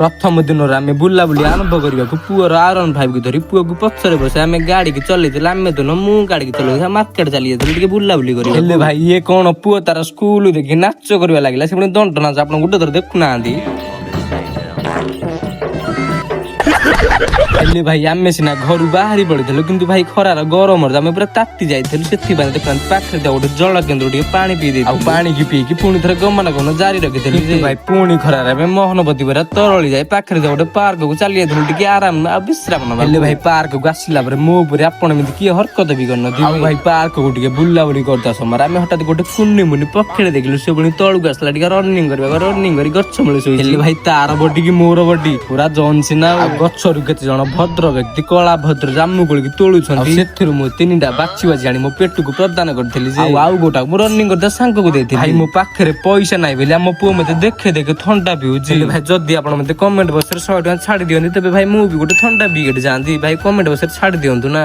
प्रथम दिन आम बुलाबुली आरंभ करने पुअर R15 की धरी पुआ को पछरे बस आम गाड़ी की चलते आम तो मु गाड़ी की चल मार्केट चली बुलाबुली कर भाई ये कौन पुआ तार स्कूल देखी नाच करवा लगे से दंड नाच आप गोटे थर देखुना भाई आम सीना घर बाहरी पड़े कि भाई खरार गरम पूरा ताती जाइलु से पाखे गोटे जल केन्द्र पानी पी पानी की पीकी पुणी थे गमनागमन जारी रखी भाई पुणी खरार मोहनपति पूरा तरली जाए पाखे गोटे पार्क को चली जाइलु आराम विश्राम ना भाई पार्क को आसला मो पर आपन किए हरकत भी करन भाई पार्क को बुलाबुली करता समय आम हठात गोटे कुनी मुनि पक्षी देखिलु से पुणी तलू आसला रनिंग कर गछ मूल भाई तार बडी की मोर बडी पूरा जनसीना गचरु केते जन भद्र व्यक्ति कला भद्र जामु कोली तोलुछन से मु 3टा बाछी बाछी आनी मो पेट को प्रदान करथिली जे आउ गोटा मु रनिंग करता सांग को देथि भाई मो पाखरे पैसा नाही बेले मो पुओ मते देखे ठंडा पिउजी भाई जदी आपण मते कमेंट बॉक्स रे 100 टका छाडी दियंती तबे भाई मु भी गोटे ठंडा बिगेट जानती भाई कमेंट बॉक्स रे छाडी दियंतु ना।